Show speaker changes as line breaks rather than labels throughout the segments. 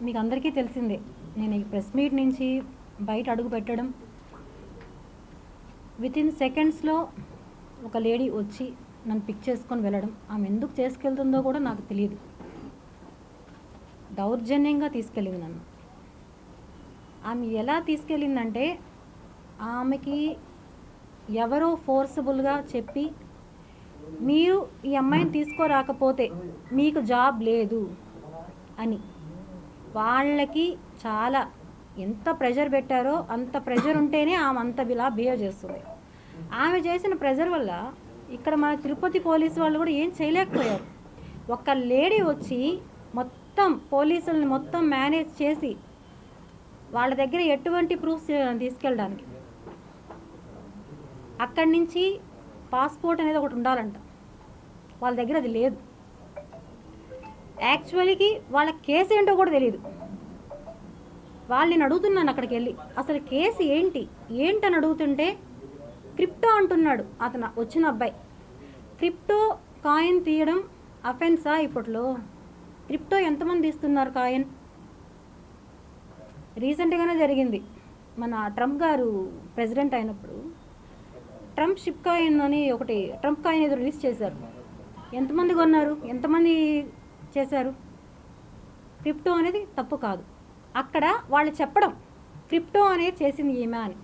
మీకు అందరికీ తెలిసిందే, నేను ఈ ప్రెస్ మీట్ నుంచి బయట అడుగు పెట్టడం, వితిన్ సెకండ్స్లో ఒక లేడీ వచ్చి నన్ను పిక్ చేసుకొని వెళ్ళడం. ఆమె ఎందుకు చేసుకెళ్తుందో కూడా నాకు తెలియదు. దౌర్జన్యంగా తీసుకెళ్ళింది నన్ను. ఆమె ఎలా తీసుకెళ్ళిందంటే, ఆమెకి ఎవరో ఫోర్సబుల్గా చెప్పి, మీరు ఈ అమ్మాయిని తీసుకురాకపోతే మీకు జాబ్ లేదు అని వాళ్ళకి చాలా ఎంత ప్రెషర్ పెట్టారో అంత ప్రెషర్ ఉంటేనే ఆమె అంత ఇలా బిహేవ్ చేస్తుంది. ఆమె చేసిన ప్రెషర్ వల్ల ఇక్కడ మన తిరుపతి పోలీసు వాళ్ళు కూడా ఏం చేయలేకపోయారు. ఒక లేడీ వచ్చి మొత్తం పోలీసుల్ని మొత్తం మేనేజ్ చేసి వాళ్ళ దగ్గర ఎటువంటి ప్రూఫ్స్ తీసుకెళ్ళడానికి, అక్కడి నుంచి పాస్పోర్ట్ అనేది ఒకటి ఉండాలంట, వాళ్ళ దగ్గర అది లేదు. యాక్చువల్కి వాళ్ళ కేసు ఏంటో కూడా తెలియదు. వాళ్ళని అడుగుతున్నాను అక్కడికి వెళ్ళి, అసలు కేసు ఏంటని అడుగుతుంటే క్రిప్టో అంటున్నాడు అతను వచ్చిన అబ్బాయి. క్రిప్టో కాయిన్ తీయడం అఫెన్సా ఇప్పట్లో? క్రిప్టో ఎంతమంది తీస్తున్నారు కాయిన్? రీసెంట్గానే జరిగింది, మన ట్రంప్ గారు ప్రెసిడెంట్ అయినప్పుడు ట్రంప్ షిప్ కాయిన్ అని ఒకటి, ట్రంప్ కాయిన్ ఏదో రిలీజ్ చేశారు. ఎంతమంది కొన్నారు, ఎంతమంది చేశారు? క్రిప్టో అనేది తప్పు కాదు. అక్కడ వాళ్ళు చెప్పడం క్రిప్టో అనేది చేసింది ఈమె అని.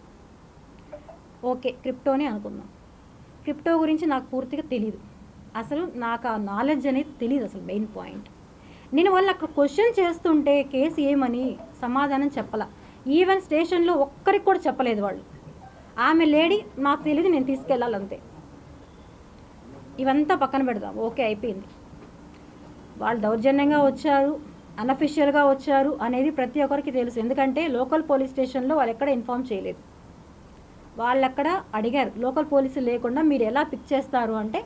ఓకే, క్రిప్టోనే అనుకుందాం. క్రిప్టో గురించి నాకు పూర్తిగా తెలియదు, అసలు నాకు ఆ నాలెడ్జ్ అనేది తెలియదు. అసలు మెయిన్ పాయింట్, నేను వాళ్ళు అక్కడ క్వశ్చన్ చేస్తుంటే కేసు ఏమని సమాధానం చెప్పాల. ఈవెన్ స్టేషన్లో ఒక్కరికి కూడా చెప్పలేదు వాళ్ళు. ఆమె లేడీ నాకు తెలియదు, నేను తీసుకెళ్ళాలంతే. ఇవంతా పక్కన పెడదాం, ఓకే అయిపోయింది. వాళ్ళు దౌర్జన్యంగా వచ్చారు, అన్అఫిషియల్గా వచ్చారు అనేది ప్రతి ఒక్కరికి తెలుసు. ఎందుకంటే లోకల్ పోలీస్ స్టేషన్లో వాళ్ళు ఎక్కడ ఇన్ఫామ్ చేయలేదు. వాళ్ళక్కడ అడిగారు, లోకల్ పోలీసులు లేకుండా మీరు ఎలా పిక్ చేస్తారు అంటే,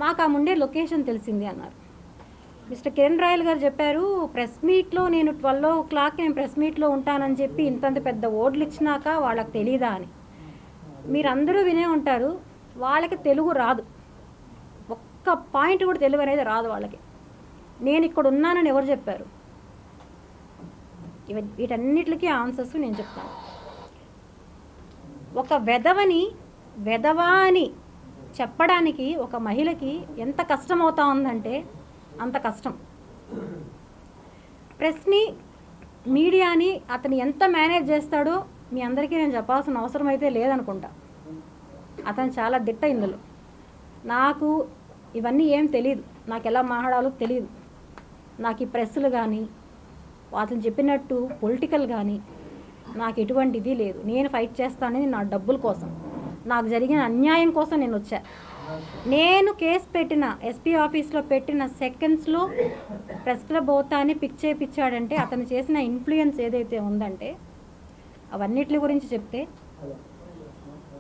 మాకు ఆ ముందే లొకేషన్ తెలిసింది అన్నారు. మిస్టర్ కిరణ్ రాయల్ గారు చెప్పారు, ప్రెస్ మీట్లో నేను 12 o'clock నేను ప్రెస్ మీట్లో ఉంటానని చెప్పి ఇంతంత పెద్ద ఓట్లు ఇచ్చినాక వాళ్ళకి తెలీదా అని. మీరందరూ వినే ఉంటారు, వాళ్ళకి తెలుగు రాదు, ఒక్క పాయింట్ కూడా తెలుగు అనేది రాదు వాళ్ళకి. నేను ఇక్కడ ఉన్నానని ఎవరు చెప్పారు? వీటన్నిటికీ ఆన్సర్స్ నేను చెప్తాను. ఒక వెధవా అని చెప్పడానికి ఒక మహిళకి ఎంత కష్టం అవుతా ఉందంటే అంత కష్టం. ప్రెస్ని, మీడియాని అతను ఎంత మేనేజ్ చేస్తాడో మీ అందరికీ నేను చెప్పాల్సిన అవసరం అయితే లేదనుకుంటా. అతను చాలా దిట్ట ఇందులో. నాకు ఇవన్నీ ఏం తెలియదు, నాకు ఎలా మాట్లాడాలో తెలియదు. నాకు ఈ ప్రెస్సులు కానీ అతను చెప్పినట్టు పొలిటికల్ కానీ నాకు ఎటువంటిది లేదు. నేను ఫైట్ చేస్తానని నా డబ్బుల కోసం, నాకు జరిగిన అన్యాయం కోసం నేను వచ్చా. నేను కేసు పెట్టిన ఎస్పీ ఆఫీస్లో పెట్టిన సెకండ్స్లో ప్రెస్ క్లబ్ అవుతానే పిక్ చేయించాడంటే అతను చేసిన ఇన్ఫ్లుయెన్స్ ఏదైతే ఉందంటే అవన్నిటి గురించి చెప్తే,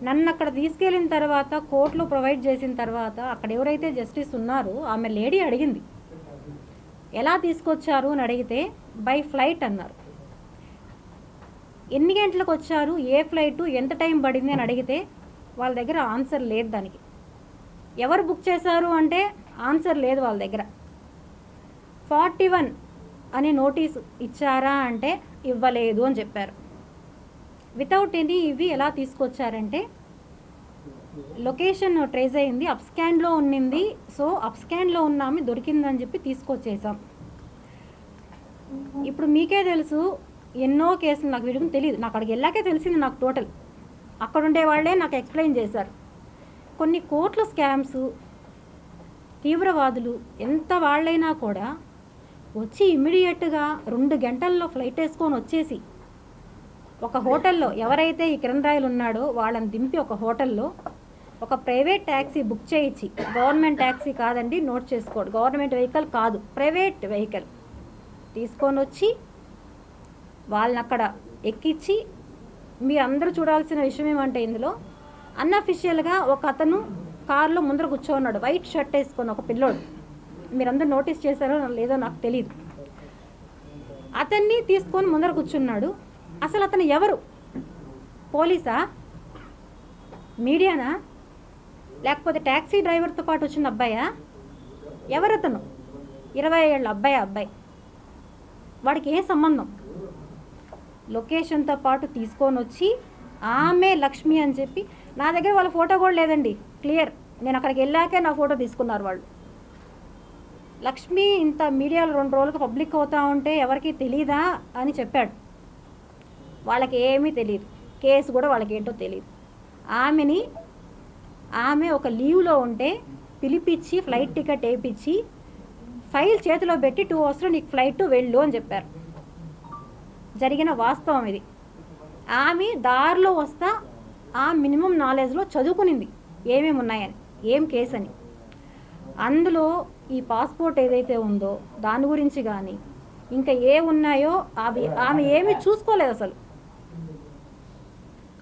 నన్ను అక్కడ తీసుకెళ్ళిన తర్వాత కోర్టులో ప్రొవైడ్ చేసిన తర్వాత అక్కడ ఎవరైతే జస్టిస్ ఉన్నారో ఆమె లేడీ అడిగింది, ఎలా తీసుకొచ్చారు అని అడిగితే బై ఫ్లైట్ అన్నారు. ఎన్ని గంటలకు వచ్చారు, ఏ ఫ్లైటు, ఎంత టైం పడింది అని అడిగితే వాళ్ళ దగ్గర ఆన్సర్ లేదు. దానికి ఎవరు బుక్ చేశారు అంటే ఆన్సర్ లేదు వాళ్ళ దగ్గర. 41 అనే నోటీసు ఇచ్చారా అంటే ఇవ్వలేదు అని చెప్పారు. వితౌట్ ఎనీ ఇవి ఎలా తీసుకొచ్చారంటే, లొకేషన్ ట్రేస్ అయింది, అప్స్కాన్లో ఉన్నింది, సో అప్స్కాన్లో ఉన్న ఆమె దొరికిందని చెప్పి తీసుకొచ్చేసాం. ఇప్పుడు మీకే తెలుసు ఎన్నో కేసులు, నాకు వీడికి తెలియదు, నాకు అక్కడికి వెళ్ళాకే తెలిసింది. నాకు టోటల్ అక్కడ ఉండే వాళ్ళే నాకు ఎక్స్ప్లెయిన్ చేశారు. కొన్ని కోట్ల స్కామ్స్, తీవ్రవాదులు ఎంత వాళ్ళైనా కూడా వచ్చి ఇమ్మీడియట్గా 2 గంటల్లో ఫ్లైట్ వేసుకొని వచ్చేసి ఒక హోటల్లో, ఎవరైతే ఈ కిరణ్ రాయల్ ఉన్నాడో వాళ్ళని దింపి ఒక హోటల్లో ఒక ప్రైవేట్ ట్యాక్సీ బుక్ చేయించి, గవర్నమెంట్ ట్యాక్సీ కాదండి, నోట్ చేసుకోండి, గవర్నమెంట్ వెహికల్ కాదు, ప్రైవేట్ వెహికల్ తీసుకొని వచ్చి వాళ్ళని అక్కడ ఎక్కించి, మీరందరూ చూడాల్సిన విషయం ఏమంటే ఇందులో అన్అఫిషియల్గా ఒక అతను కారులో ముందర కూర్చోన్నాడు, వైట్ షర్ట్ వేసుకొని, ఒక పిల్లోడు. మీరందరూ నోటీస్ చేశారో లేదో నాకు తెలియదు. అతన్ని తీసుకొని ముందర కూర్చున్నాడు. అసలు అతను ఎవరు? పోలీసా, మీడియానా, లేకపోతే ట్యాక్సీ డ్రైవర్తో పాటు వచ్చిన అబ్బాయా? ఎవరతను? 20 ఏళ్ళ అబ్బాయి. వాడికి ఏ సంబంధం? లొకేషన్తో పాటు తీసుకొని వచ్చి ఆమె లక్ష్మి అని చెప్పి, నా దగ్గర వాళ్ళ ఫోటో కూడా లేదండి, క్లియర్. నేను అక్కడికి వెళ్ళాకే నా ఫోటో తీసుకున్నారు వాళ్ళు. లక్ష్మి ఇంత మీడియాలో 2 రోజులకు పబ్లిక్ అవుతా ఉంటే ఎవరికి తెలీదా అని చెప్పాడు. వాళ్ళకి ఏమీ తెలియదు, కేసు కూడా వాళ్ళకి ఏంటో తెలియదు. ఆమె ఒక లీవ్లో ఉంటే పిలిపించి ఫ్లైట్ టికెట్ వేయించి ఫైల్ చేతిలో పెట్టి 2 అవర్స్లో నీకు ఫ్లైట్ వెళ్ళు అని చెప్పారు. జరిగిన వాస్తవం ఇది. ఆమె దారిలో వస్తా ఆ మినిమం నాలెడ్జ్లో చదువుకునింది ఏమేమి ఉన్నాయని, ఏం కేసు అని. అందులో ఈ పాస్పోర్ట్ ఏదైతే ఉందో దాని గురించి కానీ ఇంకా ఏ ఉన్నాయో ఆమె ఏమీ చూసుకోలేదు అసలు.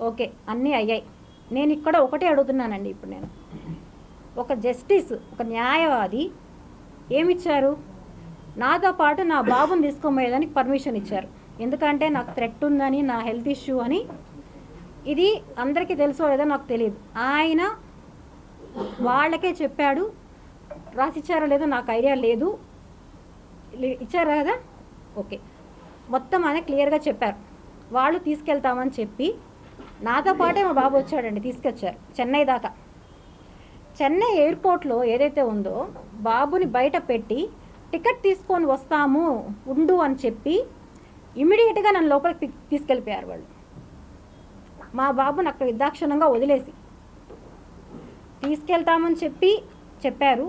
ఓకే, అన్నీ అయ్యాయి. నేను ఇక్కడ ఒకటే అడుగుతున్నానండి. ఇప్పుడు నేను ఒక జస్టిస్, ఒక న్యాయవాది ఏమిచ్చారు? నాతో పాటు నా బాబుని తీసుకోమయ్యేదానికి పర్మిషన్ ఇచ్చారు. ఎందుకంటే నాకు థ్రెట్ ఉందని, నా హెల్త్ ఇష్యూ అని. ఇది అందరికీ తెలుసో లేదో నాకు తెలియదు. ఆయన వాళ్ళకే చెప్పాడు. రాసిచ్చారో లేదో నాకు ఐడియా లేదు. ఇచ్చారా కదా? ఓకే, మొత్తం ఆయన క్లియర్గా చెప్పారు. వాళ్ళు తీసుకెళ్తామని చెప్పి నాతో పాటే మా బాబు వచ్చాడండి, తీసుకొచ్చారు చెన్నై దాకా. చెన్నై ఎయిర్పోర్ట్లో ఏదైతే ఉందో బాబుని బయట పెట్టి టికెట్ తీసుకొని వస్తాము ఉండు అని చెప్పి ఇమీడియట్గా నన్ను లోపలికి తీసుకెళ్ళిపోయారు వాళ్ళు. మా బాబుని అక్కడ నిర్దాక్షిణ్యంగా వదిలేసి తీసుకెళ్తామని చెప్పారు.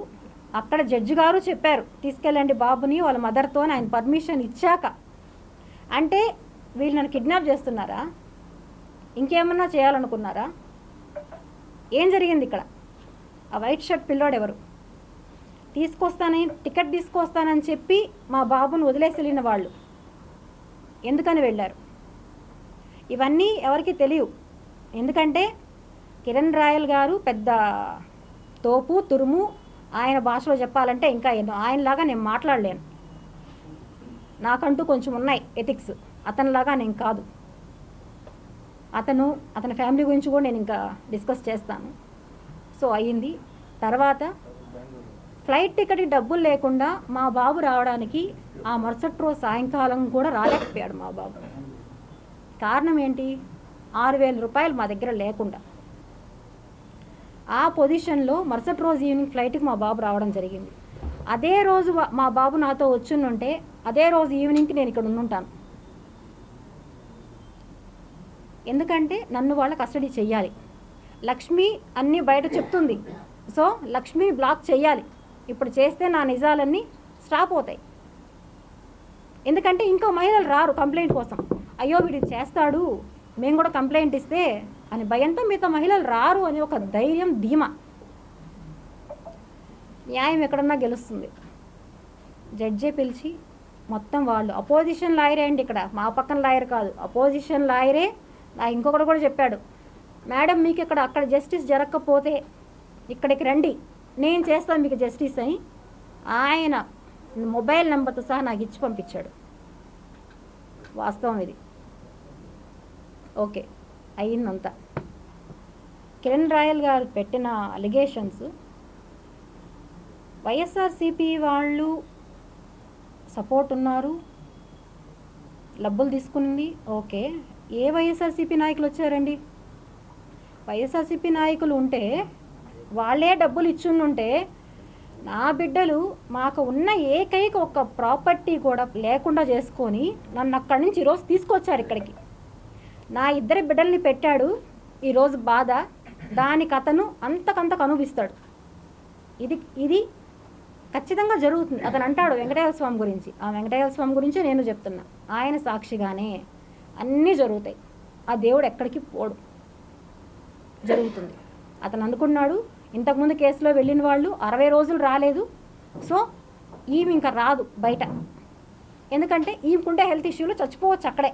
అక్కడ జడ్జి గారు చెప్పారు తీసుకెళ్ళండి బాబుని వాళ్ళ మదర్తో, ఆయన పర్మిషన్ ఇచ్చాక. అంటే వీళ్ళు నన్ను కిడ్నాప్ చేస్తున్నారా? ఇంకేమన్నా చేయాలనుకున్నారా? ఏం జరిగింది ఇక్కడ? ఆ వైట్ షర్ట్ పిల్లోడు ఎవరు? టికెట్ తీసుకొస్తానని చెప్పి మా బాబుని వదిలేసి వెళ్ళిన వాళ్ళు ఎందుకని వెళ్ళారు? ఇవన్నీ ఎవరికి తెలియవు. ఎందుకంటే కిరణ్ రాయల్ గారు పెద్ద తోపు తురుము. ఆయన భాషలో చెప్పాలంటే ఇంకా ఎన్నో. ఆయనలాగా నేను మాట్లాడలేను. నాకంటూ కొంచెం ఉన్నాయి ఎథిక్స్. అతనిలాగా నేను కాదు. అతని ఫ్యామిలీ గురించి కూడా నేను ఇంకా డిస్కస్ చేస్తాను. సో అయ్యింది. తర్వాత ఫ్లైట్ టికెట్కి డబ్బులు లేకుండా మా బాబు రావడానికి ఆ మరుసటి రోజు సాయంకాలం కూడా రాలేకపోయాడు మా బాబు. కారణం ఏంటి? 6,000 రూపాయలు మా దగ్గర లేకుండా. ఆ పొజిషన్లో మరుసటి రోజు ఈవినింగ్ ఫ్లైట్కి మా బాబు రావడం జరిగింది. అదే రోజు మా బాబు నాతో వచ్చుంటే అదే రోజు ఈవినింగ్కి నేను ఇక్కడ ఉండుంటాను. ఎందుకంటే నన్ను వాళ్ళ కస్టడీ చెయ్యాలి. లక్ష్మి అన్నీ బయట చెప్తుంది. సో లక్ష్మి బ్లాక్ చెయ్యాలి. ఇప్పుడు చేస్తే నా నిజాలన్నీ స్టాప్ అవుతాయి. ఎందుకంటే ఇంకో మహిళలు రారు కంప్లైంట్ కోసం. అయ్యో వీడు చేస్తాడు, మేము కూడా కంప్లైంట్ ఇస్తే అని భయంతో మిగతా మహిళలు రారు అని ఒక ధైర్యం, ధీమా. న్యాయం ఎక్కడన్నా గెలుస్తుంది. జడ్జే పిలిచి మొత్తం వాళ్ళు అపోజిషన్ లాయరే అండి, ఇక్కడ మా పక్కన లాయర్ కాదు, అపోజిషన్ లాయరే. ఇంకొకటి కూడా చెప్పాడు, మేడం మీకు అక్కడ జస్టిస్ జరగకపోతే ఇక్కడికి రండి, నేను చేస్తాను మీకు జస్టిస్ అని. ఆయన మొబైల్ నెంబర్తో సహా నాకు ఇచ్చి పంపించాడు. వాస్తవం ఇది. ఓకే, అయ్యిందంతా. కిరణ్ రాయల్ గారు పెట్టిన అలిగేషన్స్ వైఎస్ఆర్సీపీ వాళ్ళు సపోర్ట్ ఉన్నారు, డబ్బులు తీసుకుంది. ఓకే, ఏ వైఎస్ఆర్సీపీ నాయకులు వచ్చారండి? వైఎస్ఆర్సీపీ నాయకులు ఉంటే వాళ్ళే డబ్బులు ఇచ్చుంటే నా బిడ్డలు మాకు ఉన్న ఏకైక ఒక ప్రాపర్టీ కూడా లేకుండా చేసుకొని నన్ను అక్కడి నుంచి ఈరోజు తీసుకొచ్చారు ఇక్కడికి. నా 2 బిడ్డల్ని పెట్టాడు. ఈరోజు బాధ దానికి అతను అంతకంతకు అనుభవిస్తాడు. ఇది ఖచ్చితంగా జరుగుతుంది. అతను అంటాడు వెంకటేశ్వర స్వామి గురించి. ఆ వెంకటేశ్వర స్వామి గురించే నేను చెప్తున్నా. ఆయన సాక్షిగానే అన్నీ జరుగుతాయి. ఆ దేవుడు ఎక్కడికి పోడు, జరుగుతుంది. అతను అనుకున్నాడు ఇంతకుముందు కేసులో వెళ్ళిన వాళ్ళు 60 రోజులు రాలేదు. సో ఈమె ఇంకా రాదు బయట. ఎందుకంటే ఈమెకుంటే హెల్త్ ఇష్యూలు చచ్చిపోవచ్చు అక్కడే.